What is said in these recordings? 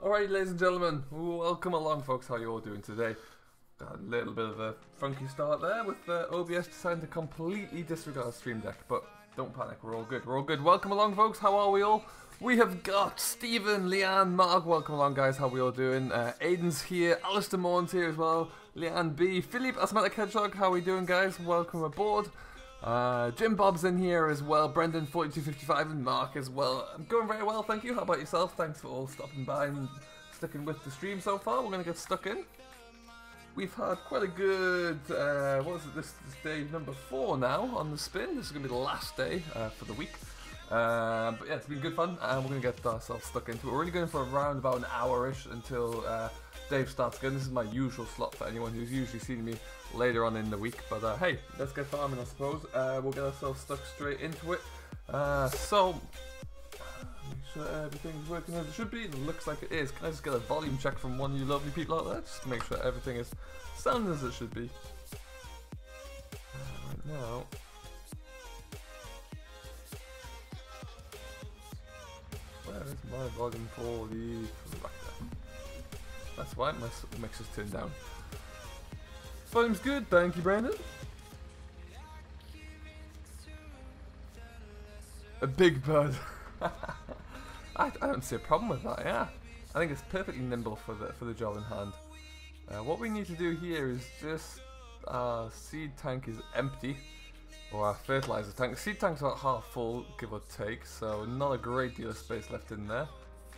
Alright, ladies and gentlemen, welcome along, folks. How you all doing today? Got a little bit of a funky start there with OBS deciding to completely disregard Stream Deck, but don't panic, we're all good. We're all good. Welcome along, folks. How are we all? We have got Stephen, Leanne, Mark. Welcome along, guys. How we all doing? Aiden's here. Alistair Mourn's here as well. Leanne B. Philippe, Asthmatic Hedgehog. How we doing, guys? Welcome aboard. Jim Bob's in here as well, Brendan 4255 and Mark as well. I'm going very well, thank you. How about yourself? Thanks for all stopping by and sticking with the stream so far. We're going to get stuck in. We've had quite a good, what is it, this is day number 4 now on the spin. This is going to be the last day for the week. But yeah, it's been good fun and we're going to get ourselves stuck into it. We're only going for around about an hour-ish until Dave starts again. This is my usual slot for anyone who's usually seen me later on in the week. But hey, let's get farming, I suppose. We'll get ourselves stuck straight into it. So, make sure everything's working as it should be. It looks like it is. Can I just get a volume check from one of you lovely people out there? Just to make sure everything is sounding as it should be. Right now. Where is my volume for the corrector? That's why my mix is turned down. Volume's good, thank you, Brandon. A big bird. I don't see a problem with that. Yeah, I think it's perfectly nimble for the job in hand. What we need to do here is just our seed tank is empty, or our fertilizer tank. The seed tank's about half full, give or take, so not a great deal of space left in there.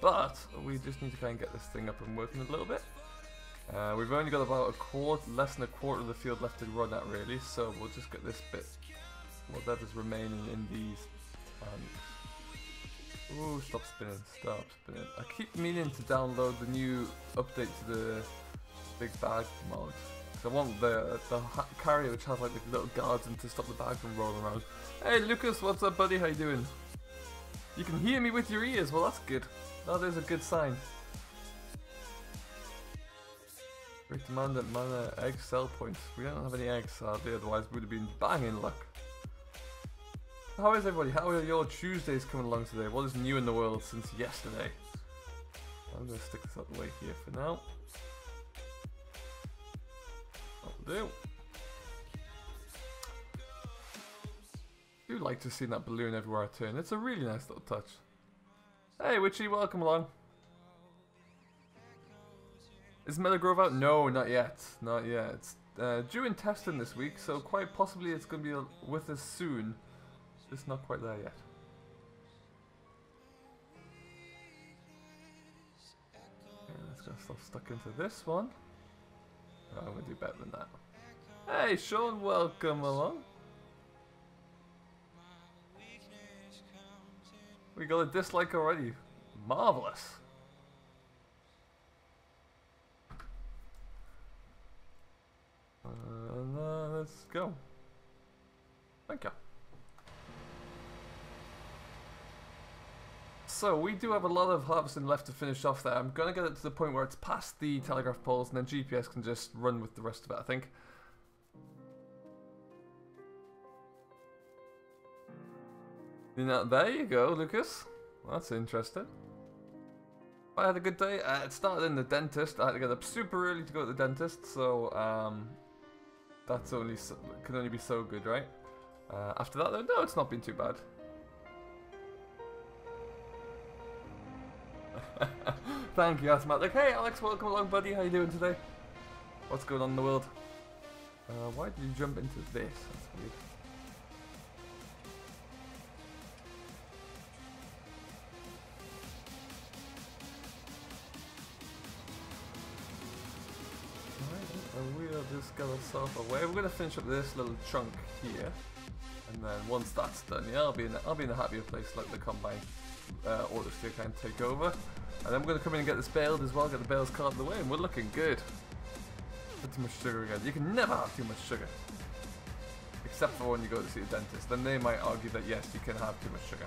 But we just need to kind of get this thing up and working a little bit. We've only got about less than a quarter of the field left to run at really, so we'll just get this bit, whatever's remaining in these tanks. Ooh, stop spinning, stop spinning. I keep meaning to download the new update to the big bag mod. I want the carrier which has like the little guards and to stop the bag from rolling around. Hey Lucas, what's up buddy, how you doing? You can hear me with your ears, well that's good. That is a good sign. Great demand at Manor egg sell points. We don't have any eggs sadly, otherwise we would have been banging luck. How is everybody? How are your Tuesdays coming along today? What is new in the world since yesterday? I'm going to stick this out of the way here for now. That'll do. I do like to see that balloon everywhere I turn. It's a really nice little touch. Hey Witchy, welcome along. Is Meadow Grove out? No, not yet. Not yet. It's due in testing this week, so quite possibly it's going to be with us soon. Just not quite there yet. Okay, let's get stuff stuck into this one. Oh, I'm going to do better than that. Hey Sean, welcome along. We got a dislike already. Marvelous. Let's go. Thank you. So we do have a lot of harvesting left to finish off there. I'm gonna get it to the point where it's past the telegraph poles and then GPS can just run with the rest of it, I think. You know, there you go, Lucas. That's interesting. I had a good day. It started in the dentist. I had to get up super early to go to the dentist, so that's can only be so good, right? After that, though, no, it's not been too bad. Thank you, Asthmatic. Hey, Alex, welcome along, buddy. How you doing today? What's going on in the world? Why did you jump into this? That's weird. We'll just get ourselves away. We're gonna finish up this little chunk here, and then once that's done, yeah, I'll be in a happier place, like the combine orders to kind of take over, and then we're gonna come in and get this baled as well, get the bales cut out of the way, and we're looking good. Put too much sugar again. You can never have too much sugar, except for when you go to see a dentist. Then they might argue that yes, you can have too much sugar.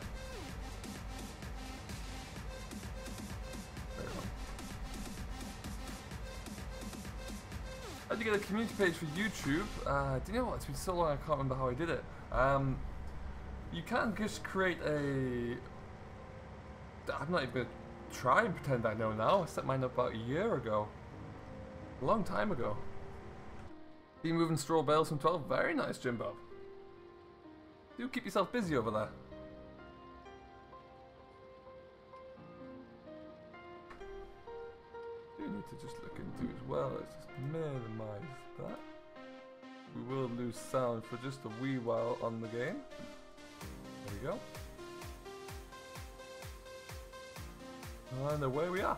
How do you get a community page for YouTube? Do you know what? It's been so long I can't remember how I did it. You can't just create a... I'm not even going to try and pretend I know now. I set mine up about a year ago. A long time ago. Been moving straw bales from 12. Very nice, Jimbo. Do keep yourself busy over there. Do need to just look into as well. Let's just minimize that. We will lose sound for just a wee while on the game. There we go. And away we are.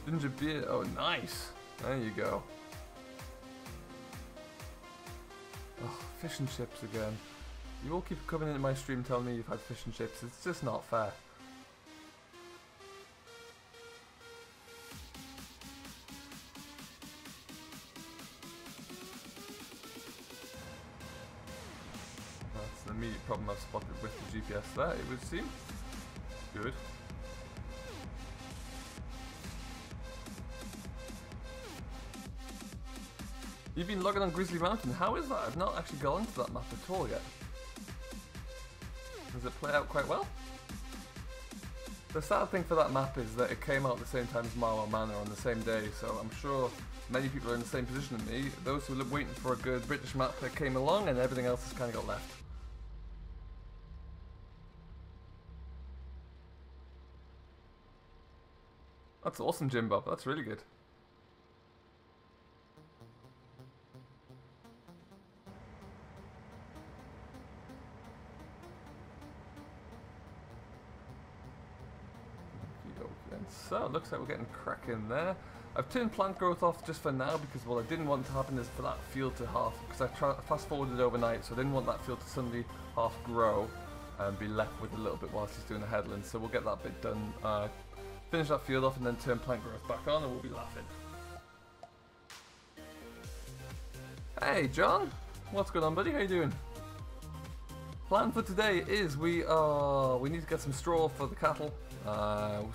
Ginger beer. Oh, nice. There you go. Oh, fish and chips again. You all keep coming into my stream telling me you've had fish and chips. It's just not fair. That's an immediate problem I've spotted with the GPS there, it would seem. Good. You've been logging on Grizzly Mountain. How is that? I've not actually gone into that map at all yet. Does it play out quite well? The sad thing for that map is that it came out at the same time as Marwell Manor on the same day, so I'm sure many people are in the same position as me. Those who are waiting for a good British map that came along, and everything else has kind of got left. That's awesome, Jimbo. That's really good. So, it looks like we're getting cracking there. I've turned plant growth off just for now because what I didn't want to happen is for that field to half, because I fast forwarded overnight, so I didn't want that field to suddenly half grow and be left with a little bit whilst he's doing the headlands. So we'll get that bit done, finish that field off and then turn plant growth back on and we'll be laughing. Hey John, what's going on buddy, how you doing? Plan for today is we need to get some straw for the cattle.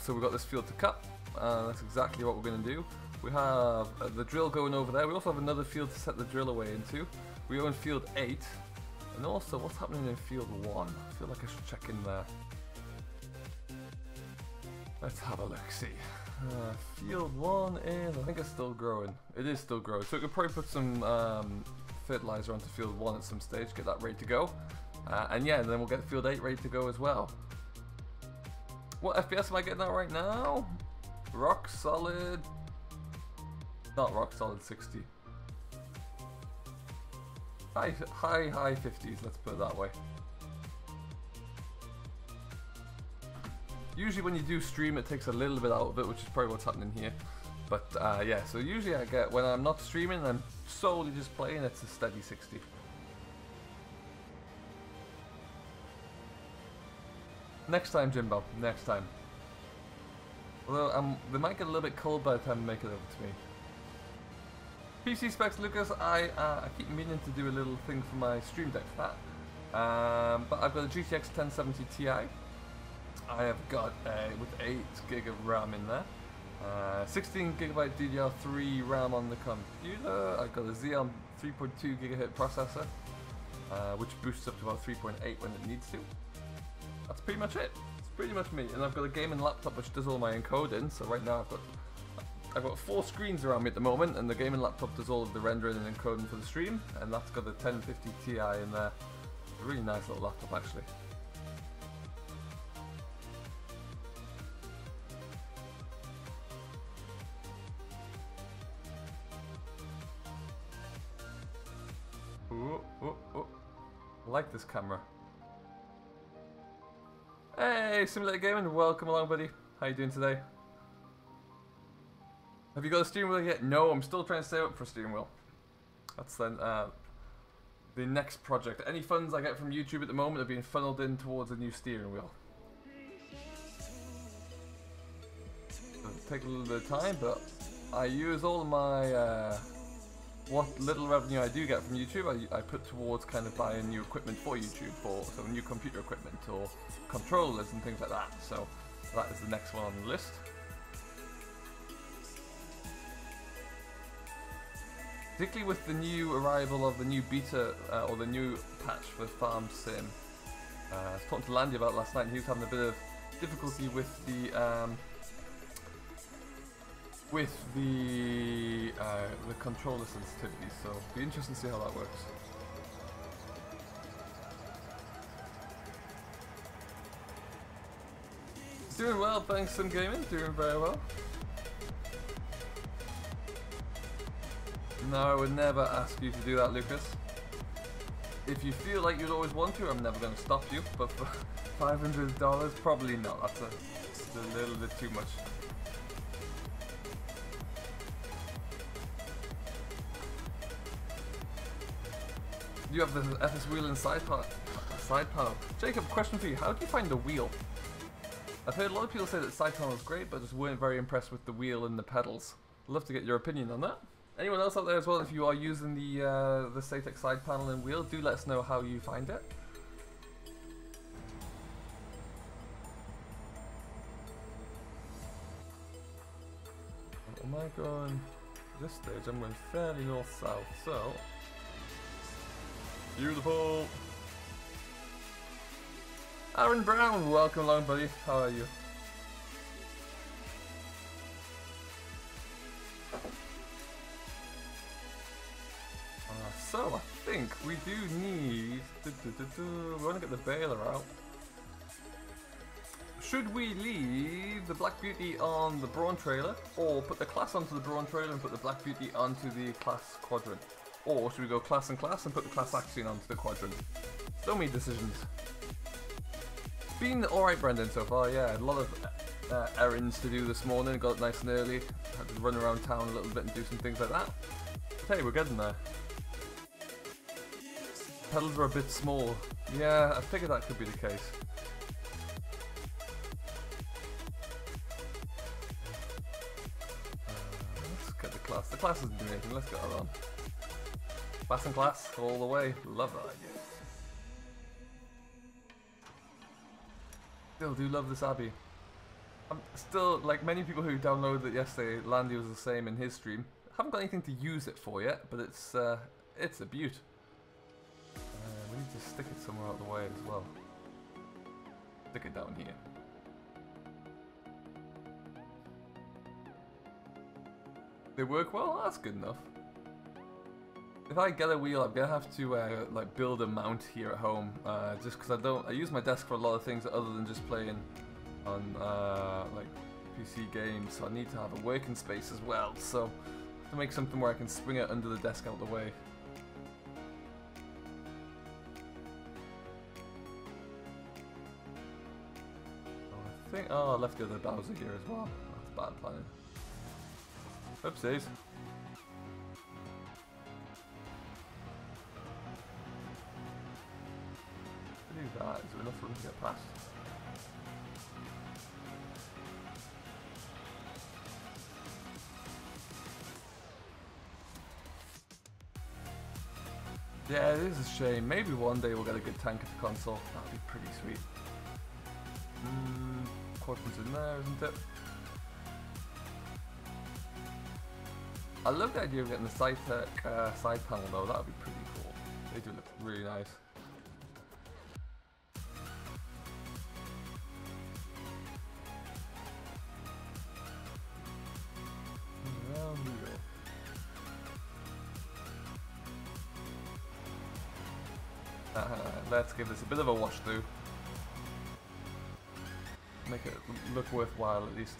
So we've got this field to cut, that's exactly what we're going to do. We have the drill going over there. We also have another field to set the drill away into. We own field 8, and also what's happening in field 1? I feel like I should check in there. Let's have a look, see. Field 1 is, I think it's still growing. It is still growing, so we could probably put some fertilizer onto field 1 at some stage, get that ready to go. And yeah, and then we'll get field 8 ready to go as well. What FPS am I getting at right now? Rock solid. Not rock solid 60. High 50s, let's put it that way. Usually when you do stream it takes a little bit out of it, which is probably what's happening here. But yeah, so usually I get, when I'm not streaming, I'm solely just playing, it's a steady 60. Next time, Jimbo. Next time. Although they might get a little bit cold by the time they make it over to me. PC specs, Lucas. I keep meaning to do a little thing for my stream deck for that. But I've got a GTX 1070 Ti. I have got with 8 gig of RAM in there. 16 gigabyte DDR3 RAM on the computer. I've got a Xeon 3.2 gigahertz processor, which boosts up to about 3.8 when it needs to. That's pretty much it. It's pretty much me. And I've got a gaming laptop which does all my encoding. So right now I've got 4 screens around me at the moment, and the gaming laptop does all of the rendering and encoding for the stream. And that's got the 1050 Ti in there. A really nice little laptop actually. Ooh, ooh, ooh. I like this camera. Hey, Simulator Gaming, welcome along, buddy. How you doing today? Have you got a steering wheel yet? No, I'm still trying to save up for a steering wheel. That's then the next project. Any funds I get from YouTube at the moment are being funneled in towards a new steering wheel. It'll take a little bit of time, but I use all of my what little revenue I do get from YouTube, I put towards kind of buying new equipment for YouTube, so new computer equipment or controllers and things like that. So that is the next one on the list. Particularly with the new arrival of the new beta or the new patch for Farm Sim. I was talking to Landy about it last night, and he was having a bit of difficulty with the controller sensitivity, so it'll be interesting to see how that works. Doing well, thanks, Sim Gaming. Doing very well. No, I would never ask you to do that, Lucas. If you feel like you'd always want to, I'm never going to stop you. But for $500, probably not. That's a little bit too much. You have the FS wheel and side panel. Jacob, question for you. How do you find the wheel? I've heard a lot of people say that side panel is great, but just weren't very impressed with the wheel and the pedals. I'd love to get your opinion on that. Anyone else out there as well, if you are using the Satex side panel and wheel, do let us know how you find it. Am I going this stage? I'm going fairly north-south, so... Beautiful! Aaron Brown, welcome along, buddy. How are you? So, I think we do need... we want to get the baler out. Should we leave the Black Beauty on the Brawn trailer, or put the class onto the Brawn trailer and put the Black Beauty onto the class quadrant? Or should we go class and put the class axion onto the quadrant? So many decisions. Been alright, Brendan, so far, yeah. A lot of errands to do this morning, got it nice and early. Had to run around town a little bit and do some things like that. But hey, we're getting there. Pedals are a bit small. Yeah, I figured that could be the case. Let's get the class. The class isn't doing anything, let's get that on. Class and class, all the way. Love that idea. Still do love this Abbey. I'm still, like many people who downloaded it yesterday, Landy was the same in his stream. Haven't got anything to use it for yet, but it's a beaut. We need to stick it somewhere out of the way as well. Stick it down here. They work well? That's good enough. If I get a wheel, I'm gonna have to like build a mount here at home, just because I use my desk for a lot of things other than just playing on like PC games. So I need to have a working space as well. So I have to make something where I can swing it under the desk out the way. Oh, I left the other Bowser here as well. That's bad planning. Oopsies. Do that. Is there enough room to get past? Yeah, it is a shame. Maybe one day we'll get a good tank at the console. That'd be pretty sweet. Quadrants in there, isn't it? I love the idea of getting the side panel though. That would be pretty cool. They do look really nice. Around we go. Let's give this a bit of a wash through. Make it look worthwhile at least.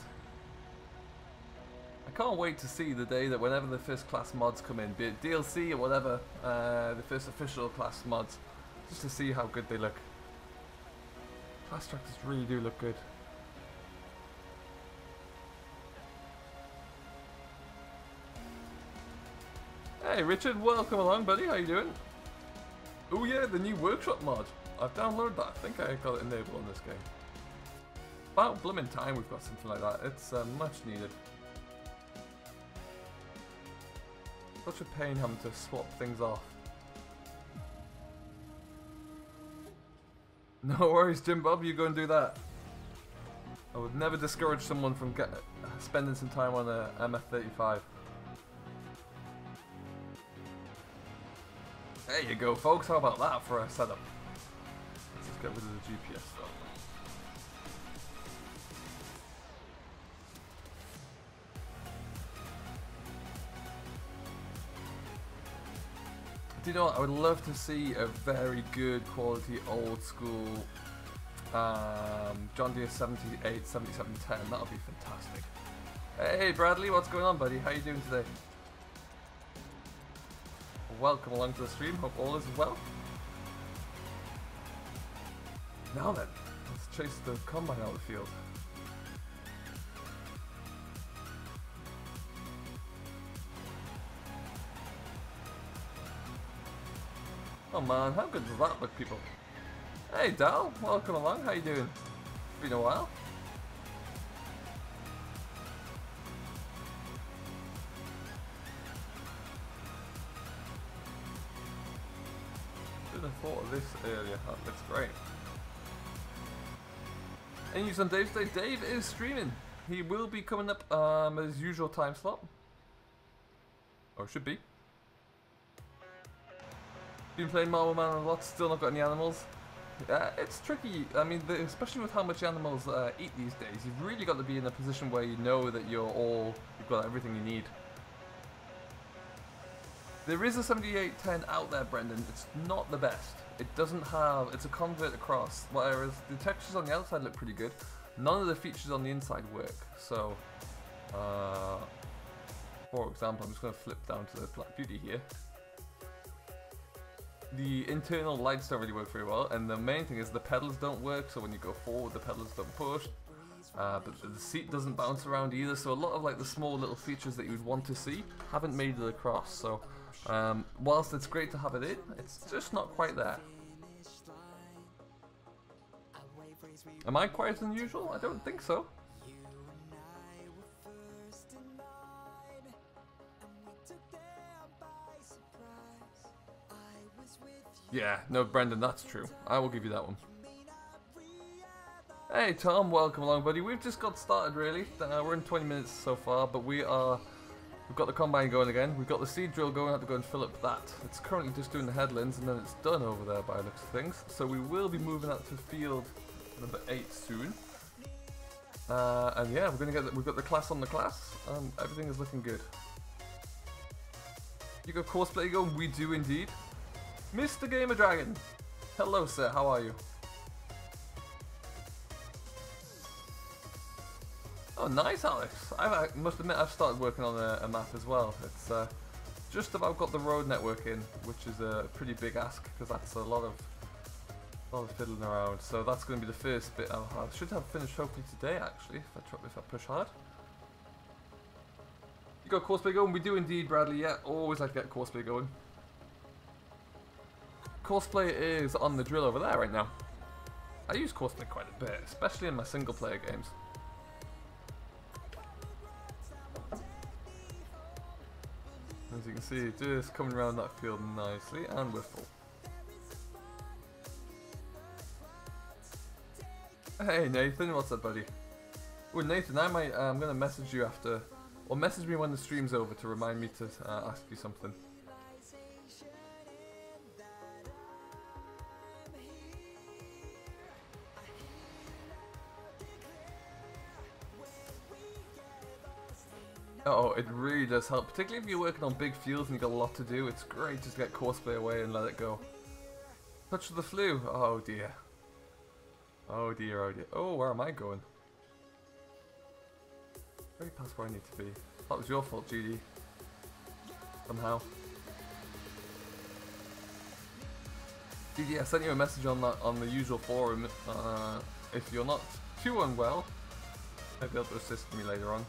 I can't wait to see the day that whenever the first class mods come in, be it DLC or whatever, the first official class mods, just to see how good they look. Class tractors really do look good. Hey Richard, welcome along buddy, how you doing? Oh yeah, the new workshop mod. I've downloaded that, I think I got it enabled on this game. About blooming time we've got something like that. It's much needed. Such a pain having to swap things off. No worries, Jim Bob, you go and do that. I would never discourage someone from spending some time on a MF-35. There you go, folks. How about that for a setup? Let's just get rid of the GPS stuff. You know what, I would love to see a very good quality old school John Deere 78, 7710. That would be fantastic. Hey Bradley, what's going on, buddy? How you doing today? Welcome along to the stream. Hope all is well. Now then, let's chase the combine out of the field. Oh man, how good does that look, people? Hey Dal, welcome along. How you doing? Been a while. Didn't have thought of this earlier. That looks great. Any news on Dave today? Dave is streaming. He will be coming up at his usual time slot. Or should be. Been playing Marwell Manor a lot, still not got any animals. It's tricky, I mean, especially with how much animals eat these days. You've really got to be in a position where you know that you've got everything you need. There is a 7810 out there, Brendan. It's not the best. It doesn't have, it's a convert across, whereas the textures on the outside look pretty good. None of the features on the inside work. So, for example, I'm just going to flip down to the Black Beauty here. The internal lights don't really work very well, and the main thing is the pedals don't work, so when you go forward the pedals don't push. But the seat doesn't bounce around either, so a lot of like the small little features that you would want to see haven't made it across. So whilst it's great to have it in, it's just not quite there. Am I quieter than usual? I don't think so. Yeah, no, Brendan, that's true. I will give you that one. Hey Tom, welcome along, buddy. We've just got started, really. We're in 20 minutes so far, but we've got the combine going again. We've got the seed drill going. I have to go and fill up that. It's currently just doing the headlands, and then it's done over there by the looks of things. So we will be moving out to field number 8 soon. And yeah, we've got the class on the class. Everything is looking good. You got cosplay going? We do indeed. Mr. Gamer Dragon, hello sir, how are you? Oh nice, Alex. I must admit I've started working on a map as well. It's just about got the road network in, which is a pretty big ask because that's a lot of fiddling around. So that's going to be the first bit. I should have finished hopefully today actually if I push hard. You got cosplay going? We do indeed, Bradley. Yeah, always like to get cosplay going. Cosplay is on the drill over there right now. I use cosplay quite a bit, especially in my single player games. As you can see, just coming around that field nicely, and we're full. Hey Nathan, what's up, buddy? Well, Nathan, I'm gonna message you after, or message me when the stream's over to remind me to ask you something. Oh, it really does help, particularly if you're working on big fields and you've got a lot to do. It's great just to get cosplay away and let it go. Touch of the flu. Oh dear. Oh dear, oh dear. Oh, where am I going? Very past where I need to be. That was your fault, GD. Somehow. GD, I sent you a message on the usual forum. If you're not too unwell, maybe be able to assist me later on.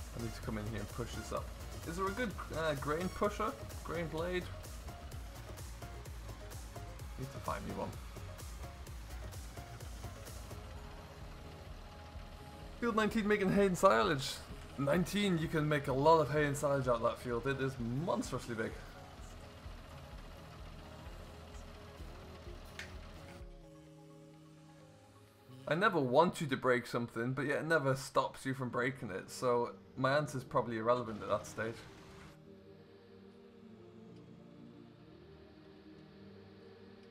I need to come in here and push this up. Is there a good grain pusher? Grain blade? Need to find me one. Field 19 making hay and silage. 19, you can make a lot of hay and silage out of that field. It is monstrously big. I never want you to break something, but yet it never stops you from breaking it, so my answer is probably irrelevant at that stage.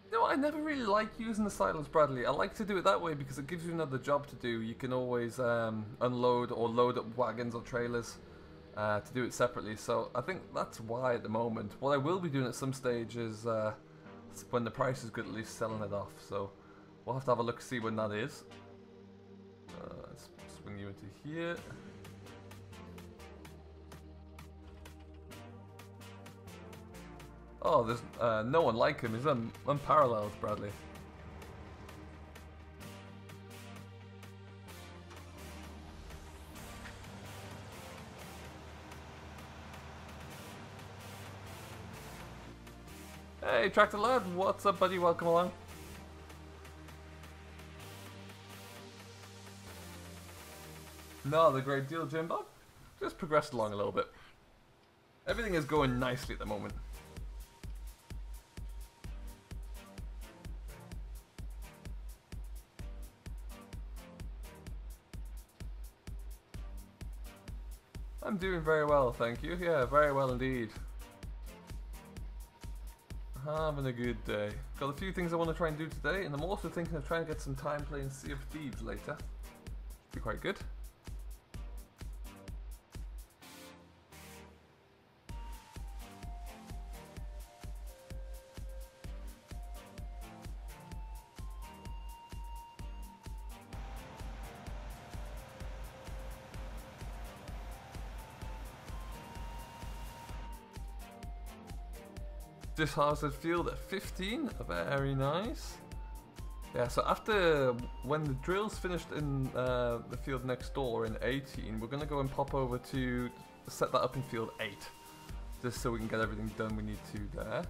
You know, I I never really like using the silos, Bradley. I like to do it that way because it gives you another job to do. You can always unload or load up wagons or trailers to do it separately. So I think that's why at the moment. What I will be doing at some stage is when the price is good, at least selling it off. So we'll have to have a look, see when that is. Let's swing you into here. Oh, there's no one like him. He's unparalleled, Bradley. Hey, Tractor Lad, what's up, buddy? Welcome along. Not a great deal, Jimbo. Just progressed along a little bit. Everything is going nicely at the moment. I'm doing very well, thank you. Yeah, very well indeed. Having a good day. Got a few things I want to try and do today, and I'm also thinking of trying to get some time playing Sea of Thieves later. Be quite good. Disharvested field at 15, very nice. Yeah, so after, when the drill's finished in the field next door in 18, we're going to go and pop over to set that up in field 8. Just so we can get everything done we need to there.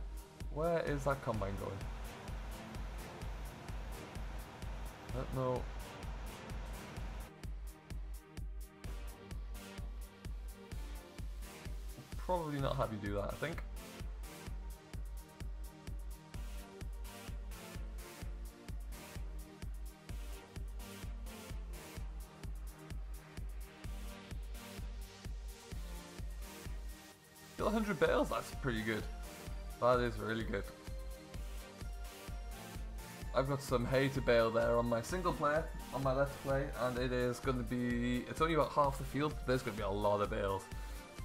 Where is that combine going? I don't know. Probably not have you do that, I think. Still 100 bales, that's pretty good. That is really good. I've got some hay to bale there on my single player, on my let's play, and it is going to be, it's only about half the field, but there's going to be a lot of bales.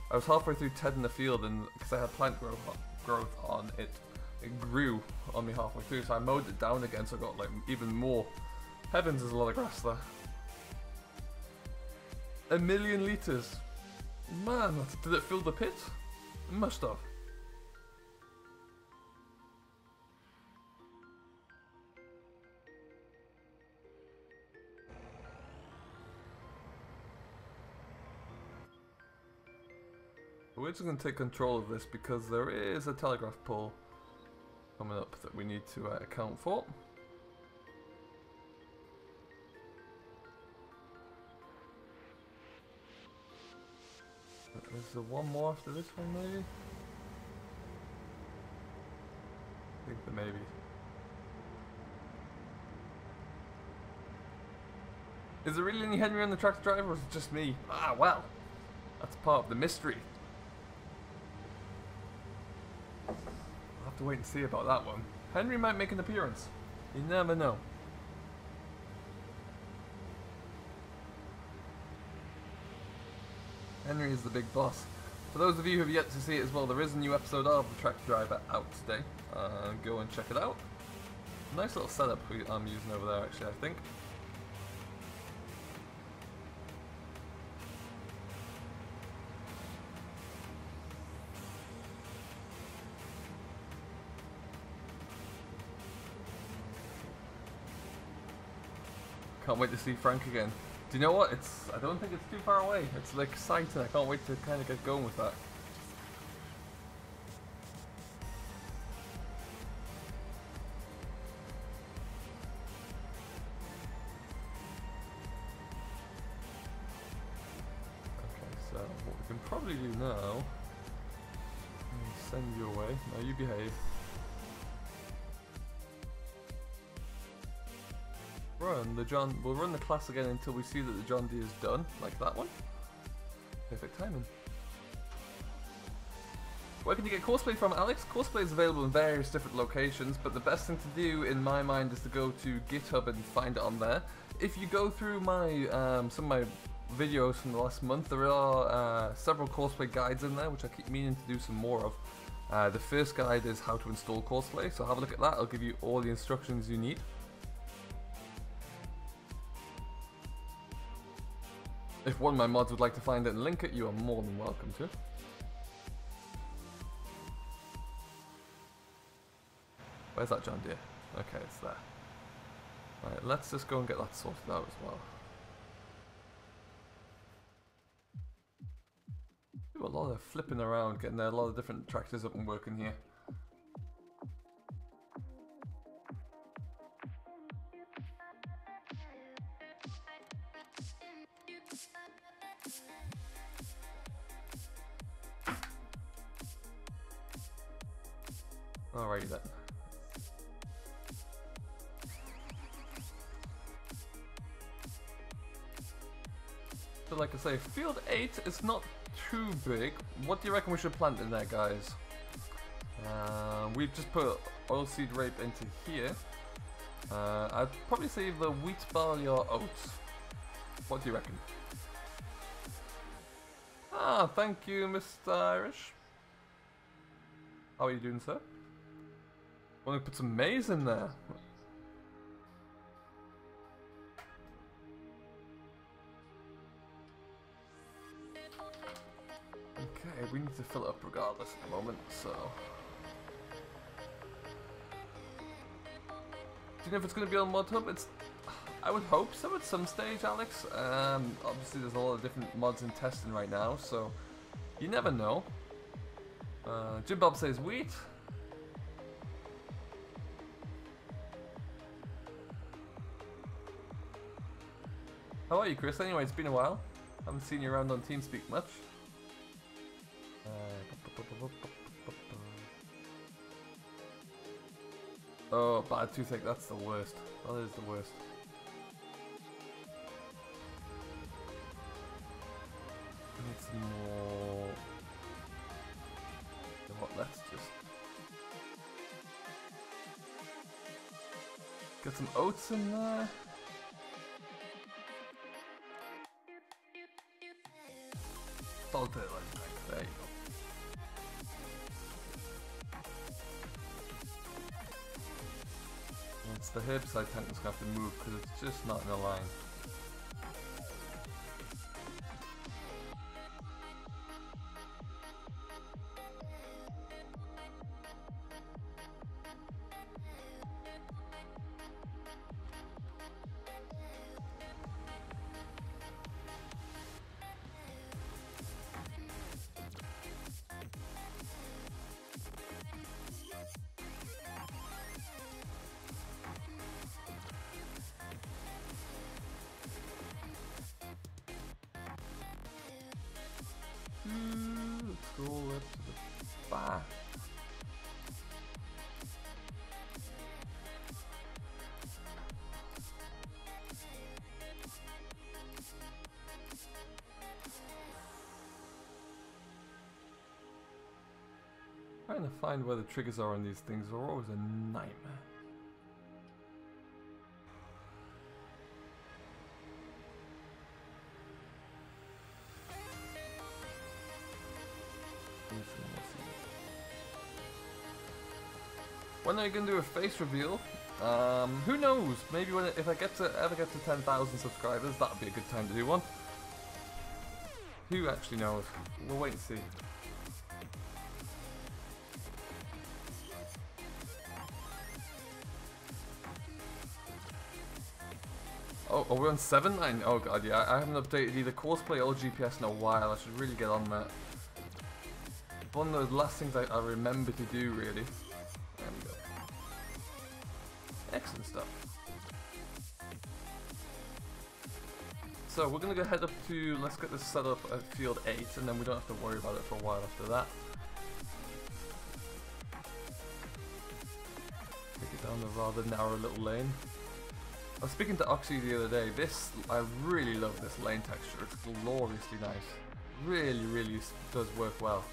I was halfway through tedding the field, and because I had plant growth on it, it grew on me halfway through, so I mowed it down again, so I got like even more. Heavens, there's a lot of grass there. 1 million litres. Man, did it fill the pit? It must have. We're just going to take control of this because there is a telegraph pole coming up that we need to account for. Is there one more after this one, maybe? I think there may be. Is there really any Henry on the tractor driver, or is it just me? Ah, well, that's part of the mystery. I'll have to wait and see about that one. Henry might make an appearance. You never know. Henry is the big boss. For those of you who have yet to see it as well, there is a new episode of The Tractor Driver out today. Go and check it out. Nice little setup I'm using over there actually, I think. Can't wait to see Frank again. Do you know what? I don't think it's too far away. It's like exciting. I can't wait to kind of get going with that. Okay, so what we can probably do now is send you away. Now you behave. We'll run the class again until we see that the John Deere is done, like that one. Perfect timing. Where can you get cosplay from, Alex? Cosplay is available in various different locations, but the best thing to do, in my mind, is to go to GitHub and find it on there. If you go through my some of my videos from the last month, there are several cosplay guides in there, which I keep meaning to do some more of. The first guide is how to install cosplay, so have a look at that. It'll give you all the instructions you need. If one of my mods would like to find it and link it, you are more than welcome to. Where's that John Deere? Okay, it's there. Right, let's just go and get that sorted out as well. Do a lot of flipping around, getting a lot of different tractors up and working here. Alrighty then. So like I say, field 8 is not too big. What do you reckon we should plant in there, guys? We've just put oilseed rape into here. I'd probably say the wheat, barley or oats. What do you reckon? Ah, thank you, Mr. Irish. How are you doing, sir? Want to put some maize in there? Okay, we need to fill it up regardless at the moment, so... Do you know if it's going to be on Mod Hub? I would hope so at some stage, Alex. Obviously there's a lot of different mods in testing right now, so you never know. Jim Bob says wheat. How are you, Chris? Anyway, it's been a while. Haven't seen you around on TeamSpeak much. Oh, bad toothache. That's the worst. That is the worst. I need some more. You know what? Let's just get some oats in there. Salt it, there you go. It's the herbicide tank that's going to have to move because it's just not in a line. Let's go up to the back. Trying to find where the triggers are on these things are always a nightmare. When are you going to do a face reveal? Who knows? Maybe when if I ever get to 10,000 subscribers, that would be a good time to do one. Who actually knows? We'll wait and see. Oh, are we on 7? Oh god, yeah. I haven't updated either cosplay or GPS in a while. I should really get on that. One of the last things I remember to do, really. There we go. Excellent stuff. So we're gonna go head up to, let's get this set up at field 8, and then we don't have to worry about it for a while after that. Take it down the rather narrow little lane. I was speaking to Oxy the other day. I really love this lane texture. It's gloriously nice. Really, really does work well.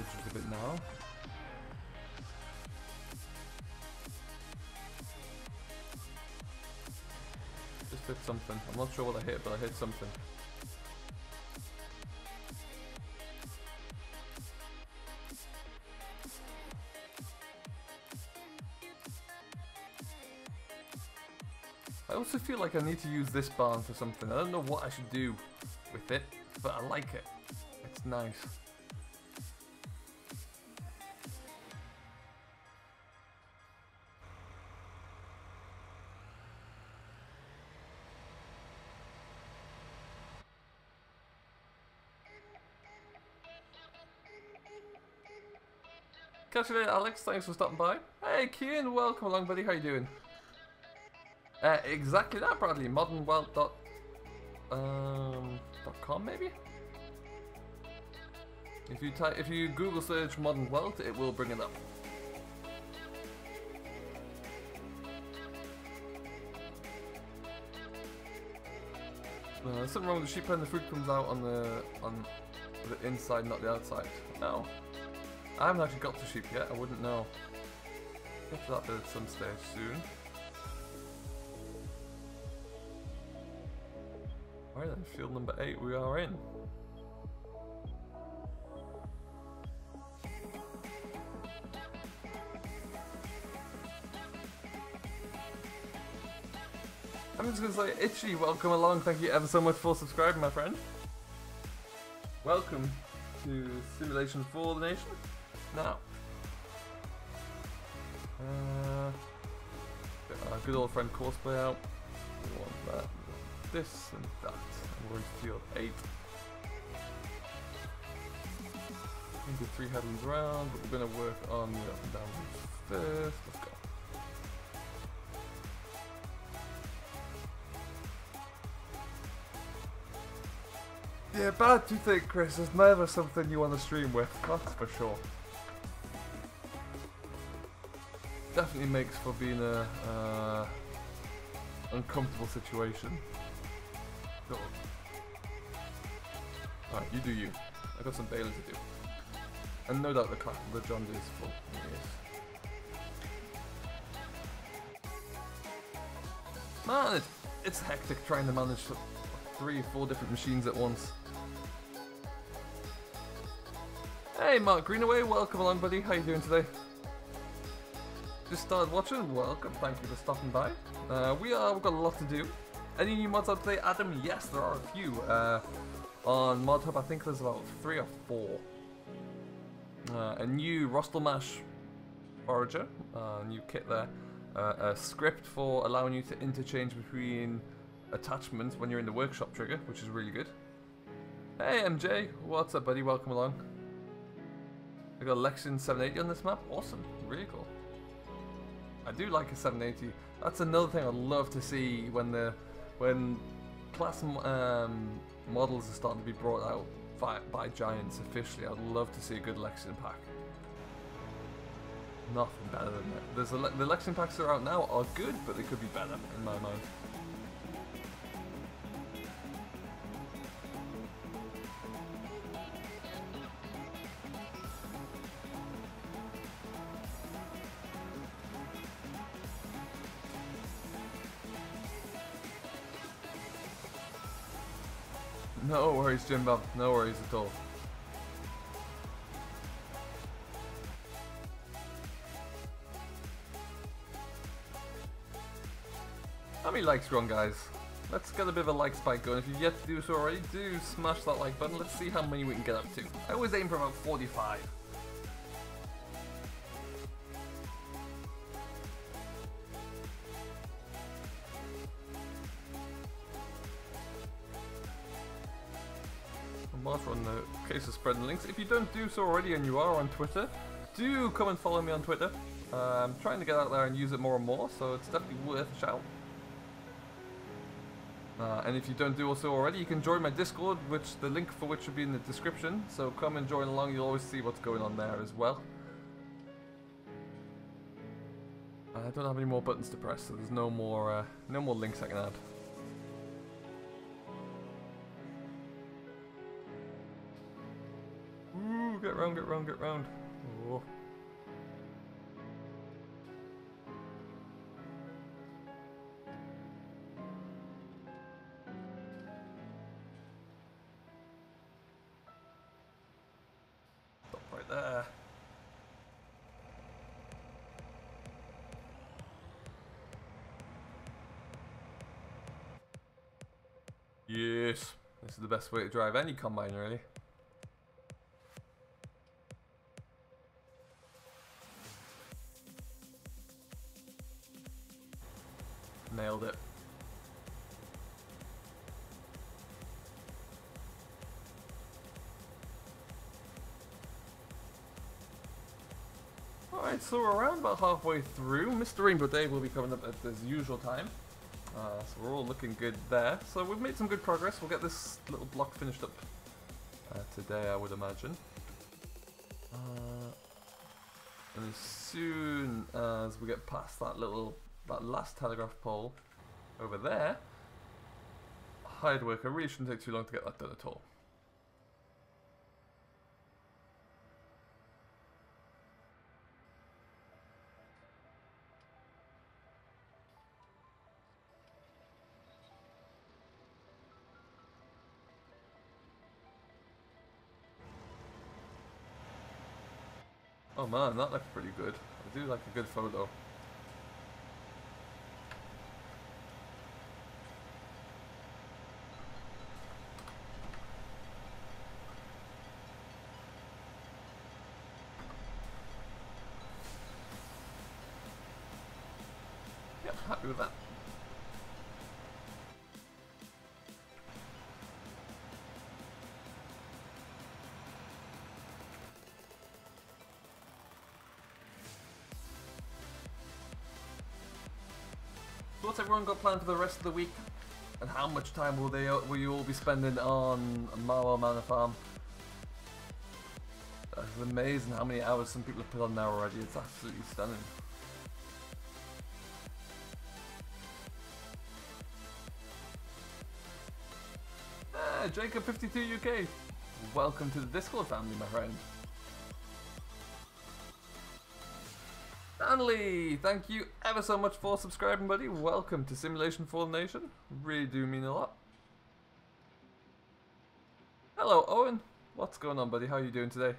footage of it now. Just hit something. I'm not sure what I hit, but I hit something. I also feel like I need to use this barn for something. I don't know what I should do with it, but I like it. It's nice. Catch you later, Alex. Thanks for stopping by. Hey, Kian, welcome along, buddy. How you doing? Exactly that, Bradley. Modernwealth.com, maybe. If you Google search Modern Wealth, it will bring it up. There's something wrong with the sheep pen. The fruit comes out on the inside, not the outside. No. I haven't actually got to sheep yet, I wouldn't know. Get to that bit at some stage soon. Alright then, field number 8 we are in. I'm just going to say, Itchy, welcome along. Thank you ever so much for subscribing, my friend. Welcome to Simulation for the Nation. Now, get our good old friend Courseplay out. We want that, we want this and that. And we're into field 8. We do 3 headlands around, but we're going to work on the up and down routes first. Let's go. Yeah, bad to think, Chris. There's never something you want to stream with, that's for sure. Definitely makes for being a uncomfortable situation. Go on. Alright, you do you. I got some baling to do. And no doubt the John Deere is full. Yes. Man, it's hectic trying to manage 3 or 4 different machines at once. Hey Mark Greenaway, welcome along buddy, how you doing today? Just started watching, welcome, thank you for stopping by. We've got a lot to do. Any new mods out today, Adam? Yes, there are a few. On Mod Hub I think there's about 3 or 4. A new Rostelmash Forager, new kit there. A script for allowing you to interchange between attachments when you're in the workshop trigger, which is really good. Hey MJ, what's up buddy, welcome along. I got a Lexion 780 on this map, awesome, really cool. I do like a 780, that's another thing I'd love to see when class models are starting to be brought out by Giants officially. I'd love to see a good Lexion pack. Nothing better than that. The Lexion packs that are out now are good, but they could be better in my mind. No worries, Jim Bob. No worries at all. How many likes are on, guys? Let's get a bit of a like spike going. If you've yet to do so already, do smash that like button. Let's see how many we can get up to. I always aim for about 45. Martha on the case of spreading links. If you don't do so already and you are on Twitter, do come and follow me on Twitter. I'm trying to get out there and use it more and more, so it's definitely worth a shout. And if you don't do so already, you can join my Discord, the link for which will be in the description. So come and join along, you'll always see what's going on there as well. I don't have any more buttons to press, so there's no more links I can add. Get round, get round, get round. Oh. Stop right there. Yes. This is the best way to drive any combine, really. Nailed it. Alright, so we're around about halfway through. Mr. Rainbow Day will be coming up at his usual time. So we're all looking good there. So we've made some good progress. We'll get this little block finished up today, I would imagine. And as soon as we get past that last telegraph pole over there, hired worker really shouldn't take too long to get that done at all. Oh man, that looks pretty good. I do like a good photo. Yep, happy with that. So what's everyone got planned for the rest of the week? And how much time will you all be spending on Marwell Manor Farm? It's amazing how many hours some people have put on there already. It's absolutely stunning. Jacob52 UK, welcome to the Discord family, my friend. Stanley, thank you ever so much for subscribing, buddy. Welcome to Simulation Fallen Nation. Really do mean a lot. Hello, Owen. What's going on, buddy? How are you doing today?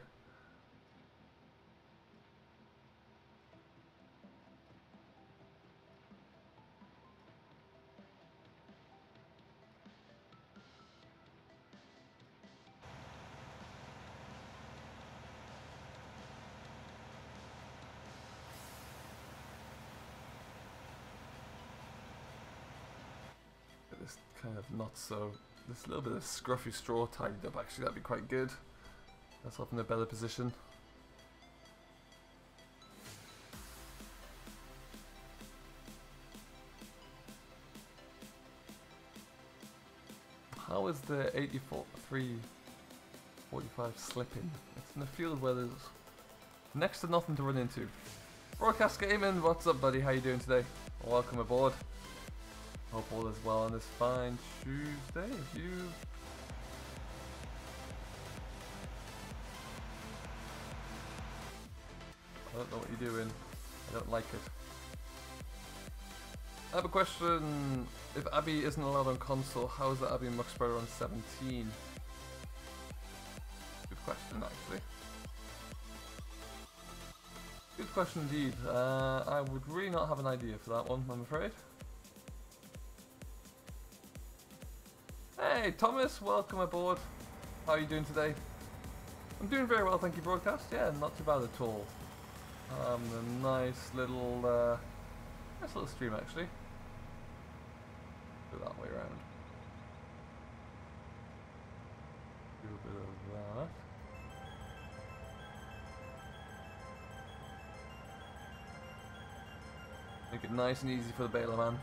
This kind of not so, this little bit of scruffy straw tidied up, actually that'd be quite good. That's off in a better position. How is the 8345 slipping? It's in a field where there's next to nothing to run into. Broadcast Gaming, what's up, buddy? How you doing today? Welcome aboard. Hope all is well on this fine Tuesday. If you I don't know what you're doing. I don't like it. I have a question. If Abby isn't allowed on console, how is the Abby Mux Spreader on 17? Good question, actually. Good question indeed. I would really not have an idea for that one, I'm afraid. Hey Thomas, welcome aboard. How are you doing today? I'm doing very well, thank you, Broadcast. Yeah, not too bad at all. A nice little stream actually. Go that way around. Do a bit of that. Make it nice and easy for the baler man.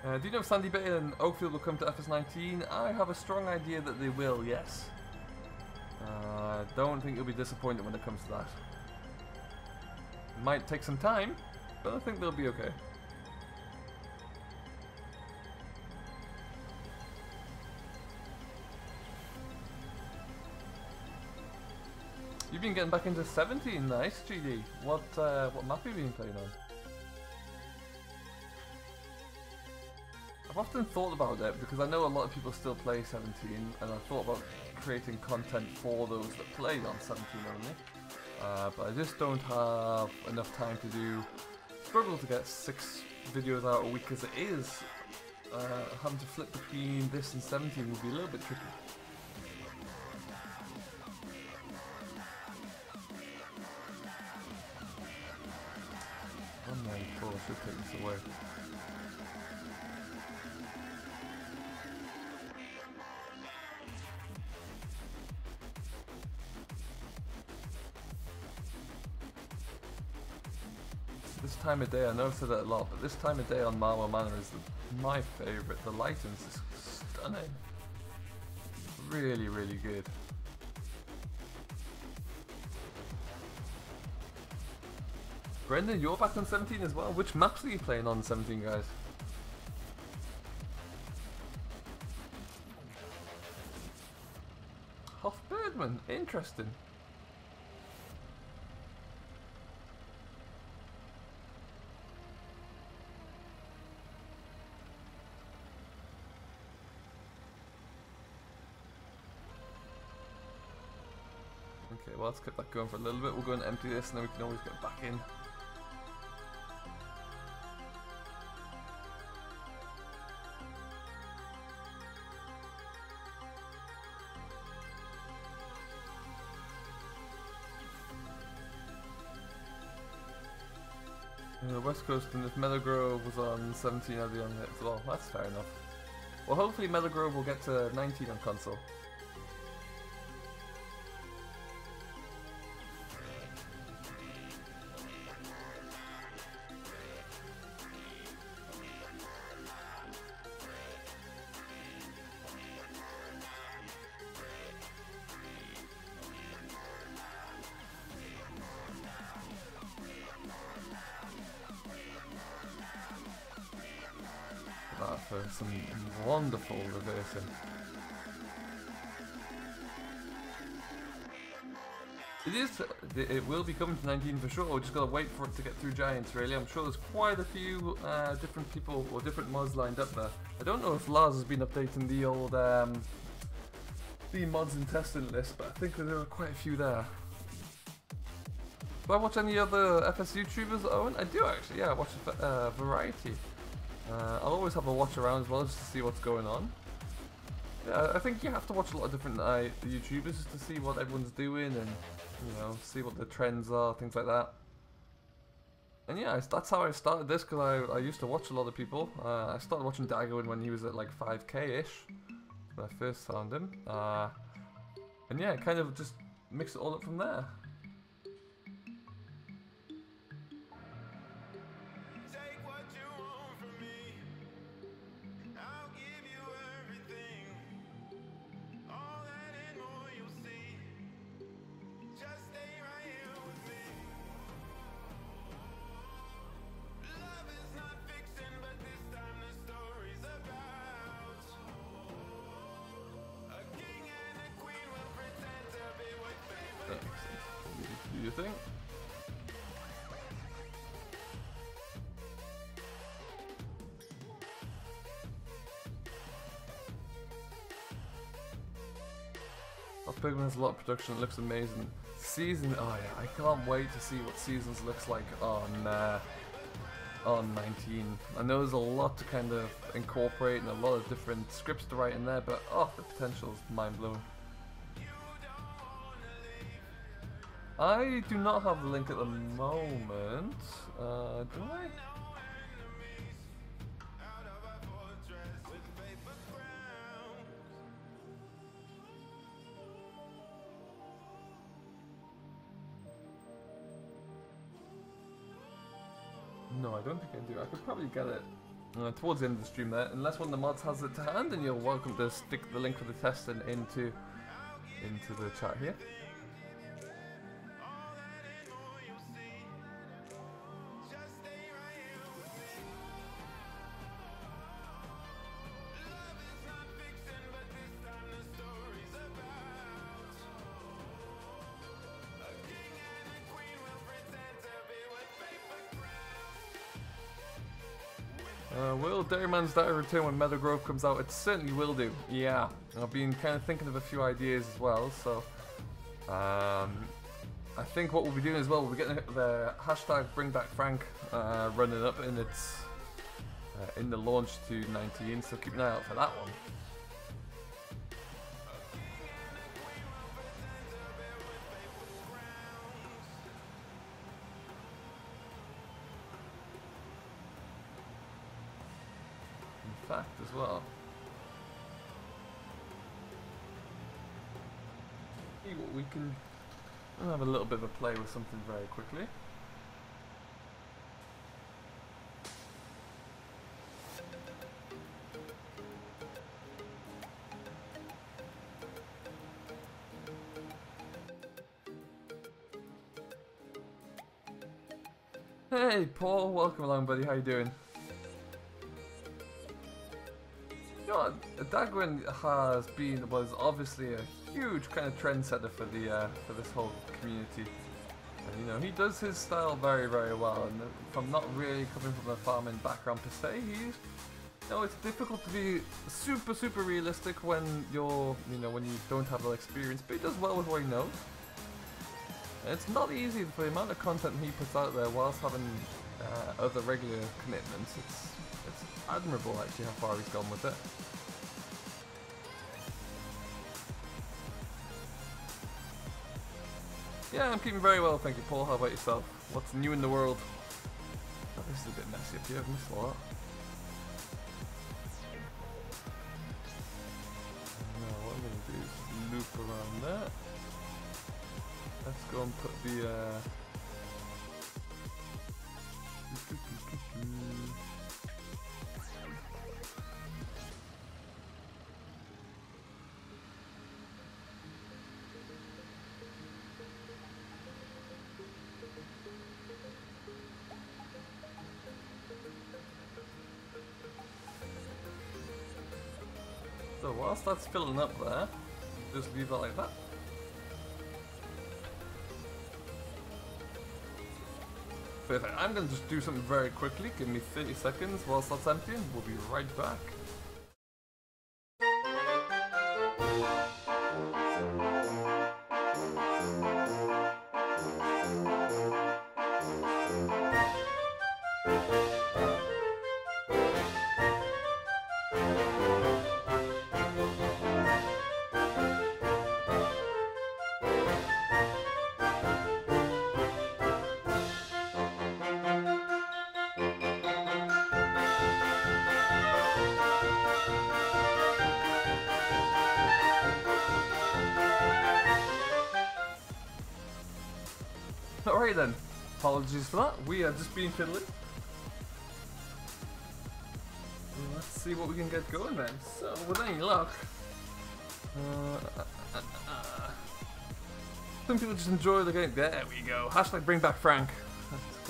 Do you know if Sandy Bay and Oakfield will come to FS19? I have a strong idea that they will, yes. I don't think you'll be disappointed when it comes to that. It might take some time, but I think they'll be okay. You've been getting back into 17, nice GD. What map have you been playing on? I've often thought about it because I know a lot of people still play 17, and I've thought about creating content for those that played on 17 only. But I just don't have enough time to do. Struggle to get 6 videos out a week as it is. Having to flip between this and 17 would be a little bit tricky. Oh my god, I should take this away. This time of day, I know I've said that a lot, but this time of day on Marwell Manor is my favourite. The lighting's is stunning. Really, really good. Brendan, you're back on 17 as well. Which maps are you playing on 17, guys? Birdman, interesting. Okay, well, let's keep that going for a little bit. We'll go and empty this and then we can always get back in. West Coast, and if Meadow Grove was on 17, I'd be on it as well. That's fair enough. Well, hopefully Meadow Grove will get to 19 on console. For some wonderful reversing. It will be coming to 19 for sure. We just gotta wait for it to get through Giants, really. I'm sure there's quite a few different people or different mods lined up there. I don't know if Lars has been updating the old the mods and testing list, but I think there are quite a few there. Do I watch any other FS YouTubers, Owen? I do actually, yeah, I watch variety. I'll always have a watch around as well just to see what's going on. Yeah, I think you have to watch a lot of different YouTubers just to see what everyone's doing and, you know, see what the trends are, things like that. And yeah, that's how I started this, because I used to watch a lot of people. I started watching Dago when he was at like 5k-ish when I first found him. And yeah, kind of just mix it all up from there. Do you think? Pigman has a lot of production, it looks amazing. Season, oh yeah, I can't wait to see what Seasons looks like on 19. I know there's a lot to kind of incorporate and a lot of different scripts to write in there, but oh, the potential is mind-blowing. I do not have the link at the moment, do I? No, I don't think I do. I could probably get it towards the end of the stream there, unless one of the mods has it to hand, and you're welcome to stick the link for the testing into the chat here. Will Dairyman's Diary return when Meadow Grove comes out? It certainly will do. Yeah, I've been kind of thinking of a few ideas as well. So, I think what we'll be doing as well, we'll be getting the hashtag Bring Back Frank running up in its in the launch to 19. So keep an eye out for that one. Fact as well. See what we can have a little bit of a play with something very quickly. Hey Paul, welcome along buddy, how you doing? You know what, Dagwin was obviously a huge kind of trendsetter for the for this whole community, and you know he does his style very well. And from not really coming from a farming background per se, you know it's difficult to be super realistic when when you don't have that experience. But he does well with what he knows. And it's not easy for the amount of content he puts out there whilst having other regular commitments. It's admirable actually how far he's gone with it. Yeah, I'm keeping very well, thank you Paul. How about yourself? What's new in the world? Oh, this is a bit messy up here, I've missed a lot. Now what I'm going to do is loop around there. Let's go and put the so whilst that's filling up there, just leave it like that. Perfect. I'm going to just do something very quickly. Give me 30 seconds whilst that's emptying. We'll be right back. Alright then, apologies for that, we have just been fiddling. Let's see what we can get going then. So, with any luck, some people just enjoy the game. There we go, hashtag bring back Frank. Let's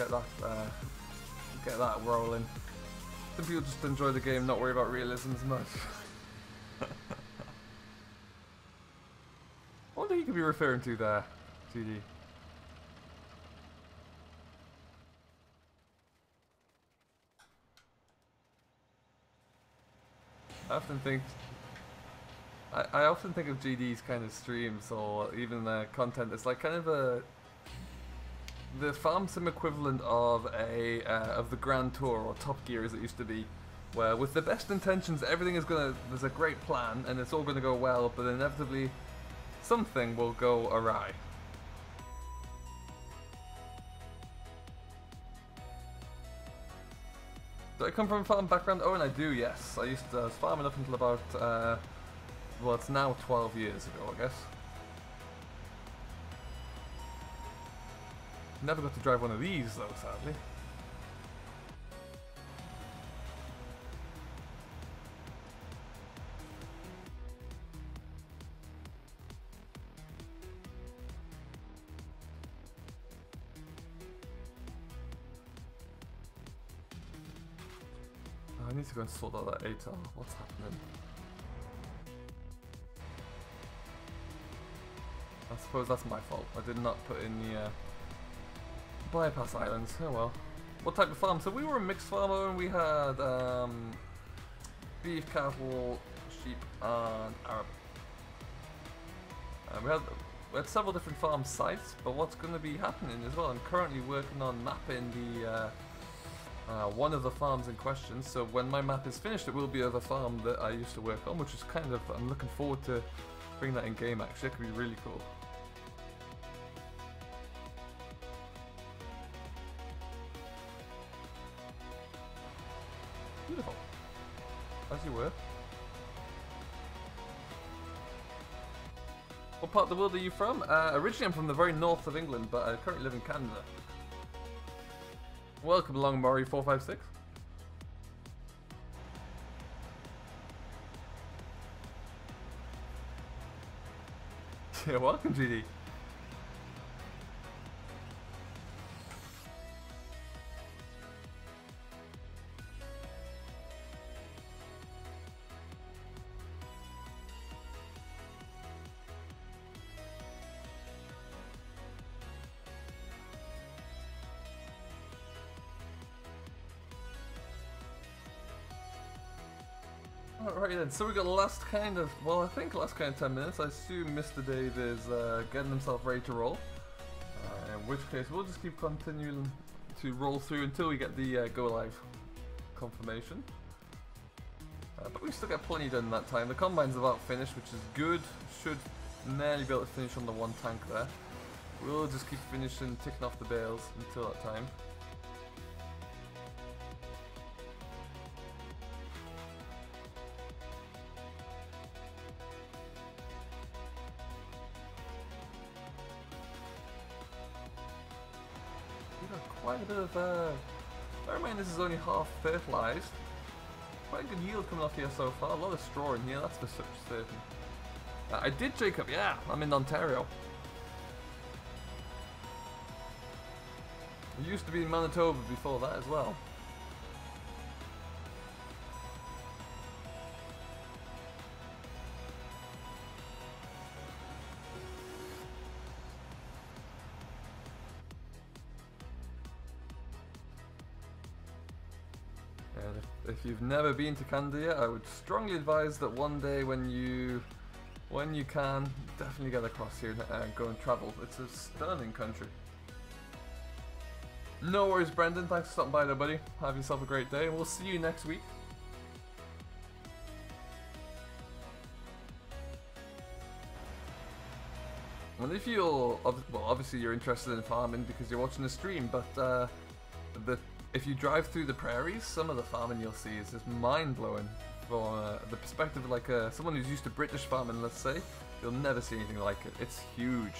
get that rolling. Some people just enjoy the game, not worry about realism as much. What do you could be referring to there, GD? I often think of GD's kind of streams or even their content as like kind of the farm sim equivalent of the Grand Tour or Top Gear as it used to be, where with the best intentions everything is there's a great plan and it's all gonna go well, but inevitably something will go awry. Do I come from a farm background? Oh, and I do, yes. I was farming up until about, well, it's now 12 years ago, I guess. Never got to drive one of these, though, sadly. I need to go and sort out that ATAR. What's happening? I suppose that's my fault. I did not put in the bypass islands. Oh well. what type of farm. So we were a mixed farmer and we had beef, cattle, sheep, and Arab. We had several different farm sites, but what's going to be happening as well, I'm currently working on mapping the one of the farms in question, so when my map is finished it will be of a farm that I used to work on, which is kind of, I'm looking forward to bringing that in game actually, it could be really cool. Beautiful. As you were. What part of the world are you from? Originally I'm from the very north of England, but I currently live in Canada. Welcome along, Murray456. Yeah, welcome, GD. Alright then, so we got the last kind of, well I think last kind of 10 minutes. I assume Mr. Dave is getting himself ready to roll. In which case we'll just keep continuing to roll through until we get the go live confirmation. But we still got plenty done in that time. The combine's about finished, which is good. Should nearly be able to finish on the one tank there. We'll just keep finishing, ticking off the bales until that time. Quite a bit of, bear in mind this is only half fertilised. Quite a good yield coming off here so far, a lot of straw in here, that's for certain. I did Jacob, yeah, I'm in Ontario. I used to be in Manitoba before that as well. If you've never been to Canada yet, I would strongly advise that one day when you can, definitely get across here and go and travel. It's a stunning country. No worries, Brendan. Thanks for stopping by there, buddy. Have yourself a great day, and we'll see you next week. And if you're, well, obviously you're interested in farming because you're watching the stream, but if you drive through the prairies, some of the farming you'll see is just mind-blowing. From the perspective of like someone who's used to British farming, let's say, you'll never see anything like it. It's huge.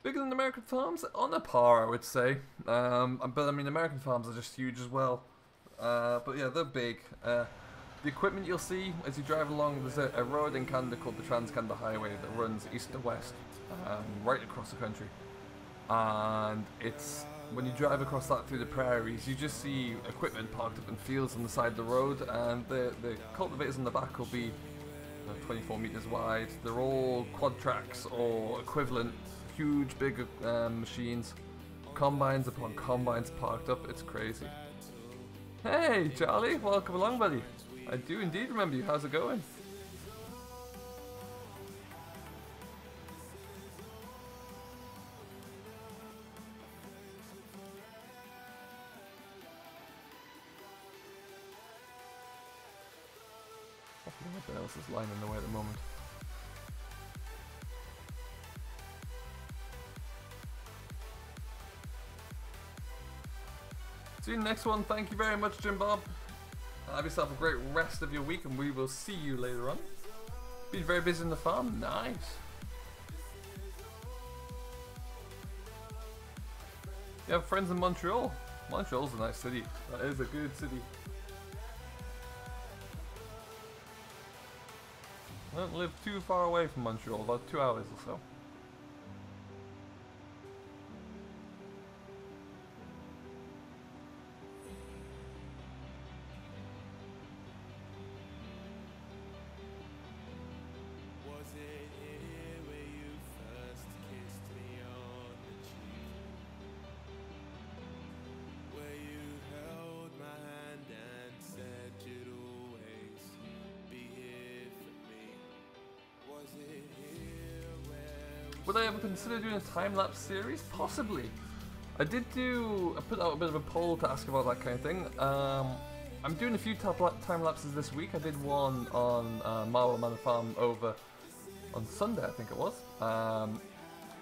Bigger than American farms? On a par, I would say. But I mean, American farms are just huge as well. But yeah, they're big. The equipment you'll see as you drive along, there's a road in Canada called the Trans-Canada Highway that runs east to west, right across the country. And it's, when you drive across that through the prairies, you just see equipment parked up in fields on the side of the road, and the cultivators in the back will be 24 meters wide. They're all quad tracks or equivalent. Huge, big machines, combines upon combines parked up. It's crazy. Hey, Charlie, welcome along, buddy. I do indeed remember you. How's it going? What else is lying in the way at the moment? See you next one. Thank you very much, Jim Bob. Have yourself a great rest of your week, and we will see you later on. Been very busy in the farm. Nice. You have friends in Montreal. Montreal's a nice city. That is a good city. I don't live too far away from Montreal, about 2 hours or so. Would I ever consider doing a time-lapse series? Possibly. I put out a bit of a poll to ask about that kind of thing. I'm doing a few time lapses this week. I did one on Marwell Manor Farm over on Sunday, I think it was.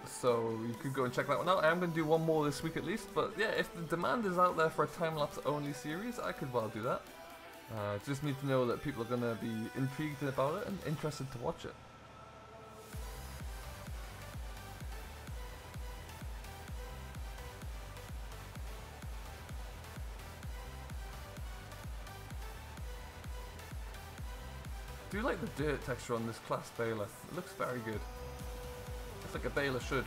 So you could go and check that one out. I am going to do one more this week at least. But yeah, if the demand is out there for a time-lapse only series, I could well do that. Just need to know that people are going to be intrigued about it and interested to watch it. I do like the dirt texture on this class baler. It looks very good. Looks like a baler should.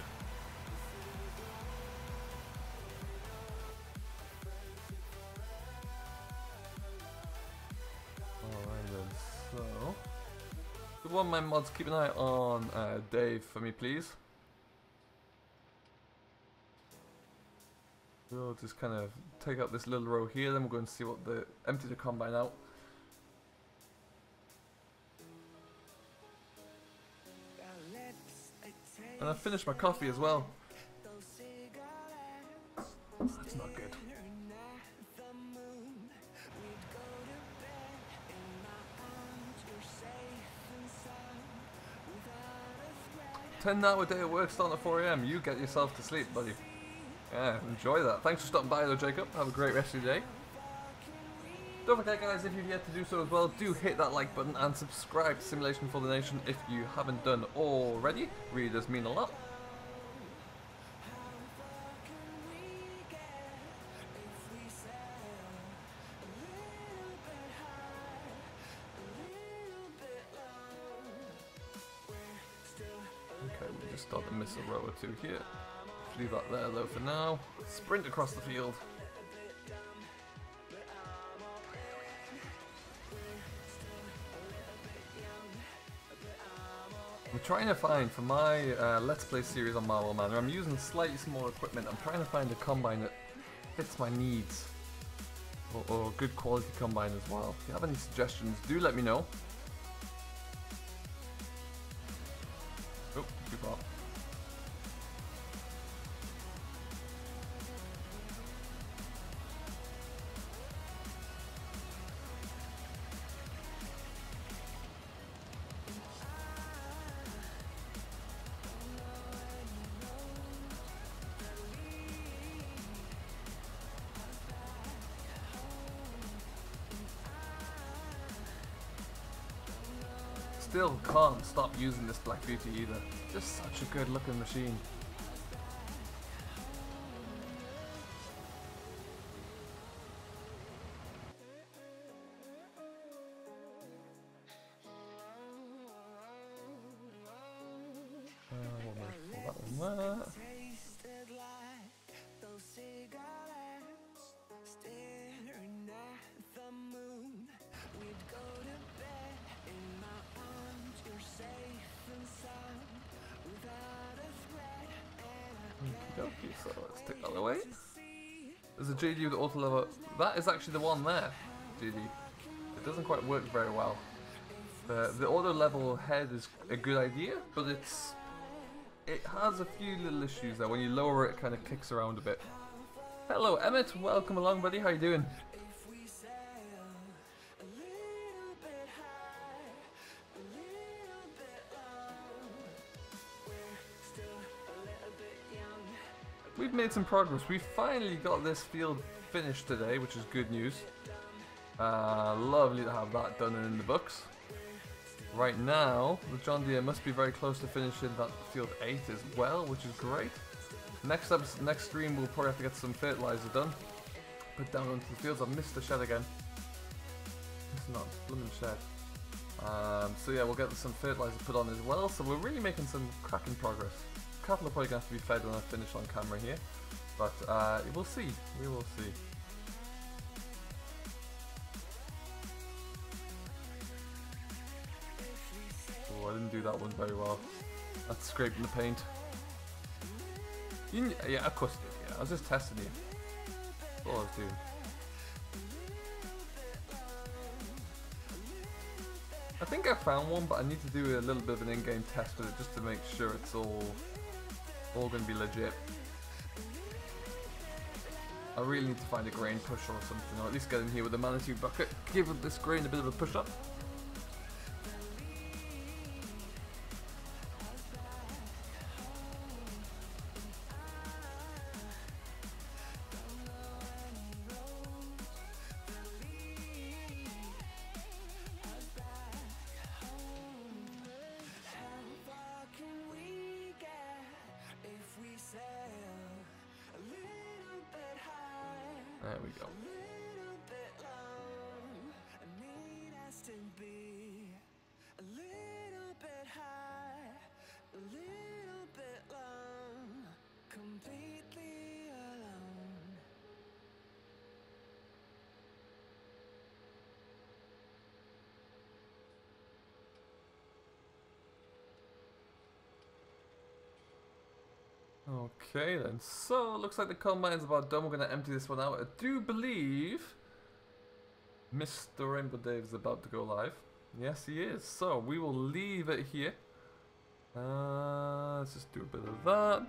Alright then, so... Good one, my mods, keep an eye on Dave for me, please. We'll just kind of take out this little row here, then we'll go and see what empty the combine out. And I finished my coffee as well. That's not good. 10-hour day at work starting at 4 AM. You get yourself to sleep, buddy. Yeah, enjoy that. Thanks for stopping by though, Jacob. Have a great rest of your day. Don't forget guys, if you've yet to do so as well, do hit that like button and subscribe to Simulation for the Nation if you haven't done already. Really does mean a lot. Okay, we just start to miss a row or two here. Leave that there though for now. Sprint across the field. I'm trying to find, for my Let's Play series on Marwell Manor, I'm using slightly smaller equipment. I'm trying to find a combine that fits my needs. Or a good quality combine as well. If you have any suggestions, do let me know. Oh, too far. Still can't stop using this Black Beauty either. Just such a good looking machine. Okay, so let's take that away. There's a JD with auto lever. That is actually the one there, JD. It doesn't quite work very well. The auto level head is a good idea, but it has a few little issues there. When you lower it, it kind of kicks around a bit. Hello Emmett, welcome along buddy, how you doing? We've made some progress. We finally got this field finished today, which is good news. Lovely to have that done and in the books. Right now, the John Deere must be very close to finishing that field 8 as well, which is great. Next stream we'll probably have to get some fertilizer done. Put down onto the fields. I've missed the shed again. It's not a blooming shed. So yeah, we'll get some fertilizer put on as well. So we're really making some cracking progress. Cattle are probably going to have to be fed when I finish on camera here. But we'll see. We will see. Oh, I didn't do that one very well. That's scraping the paint. Yeah, of course I did. Yeah, I was just testing you. That's all I was doing. I think I found one, but I need to do a little bit of an in-game test with it just to make sure it's all going to be legit. I really need to find a grain pusher or something, or at least get in here with a manatee bucket, give this grain a bit of a push-up. There we go. Okay then, so looks like the combine's about done. We're going to empty this one out. I do believe Mr. Rainbow Dave is about to go live. Yes, he is. So we will leave it here. Let's just do a bit of that.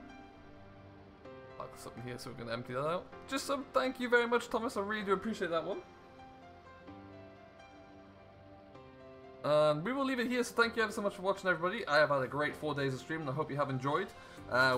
Like something here, so we're going to empty that out. Just some thank you very much, Thomas. I really do appreciate that one. We will leave it here, so thank you ever so much for watching, everybody. I have had a great 4 days of stream, and I hope you have enjoyed.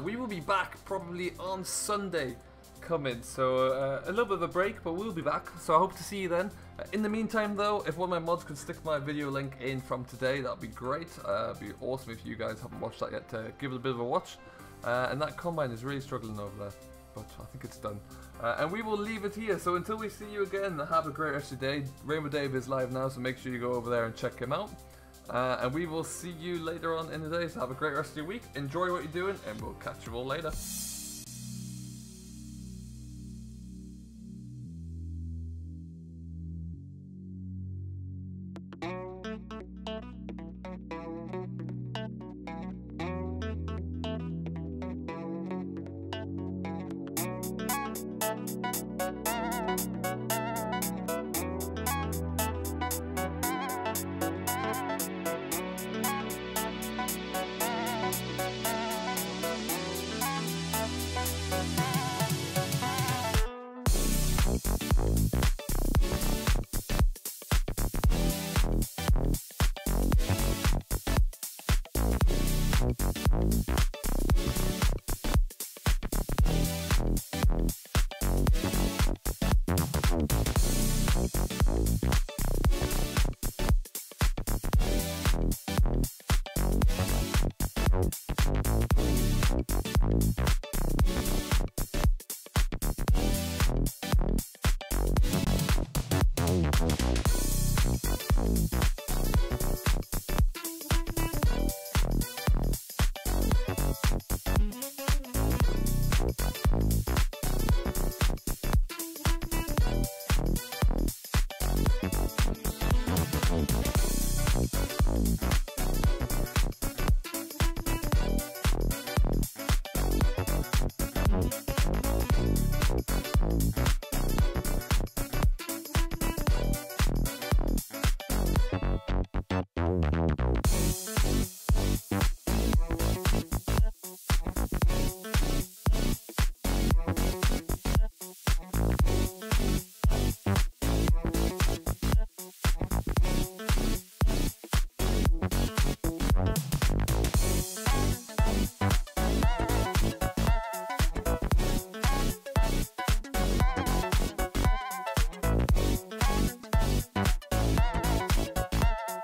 We will be back probably on Sunday coming, so a little bit of a break, but we'll be back, so I hope to see you then. In the meantime, though, if one of my mods could stick my video link in from today, that'd be great. It'd be awesome if you guys haven't watched that yet to give it a bit of a watch. And that combine is really struggling over there, but I think it's done. And we will leave it here, so until we see you again, have a great rest of your day. Rainbow Dave is live now, so make sure you go over there and check him out. And we will see you later on in the day, so have a great rest of your week. Enjoy what you're doing, and we'll catch you all later.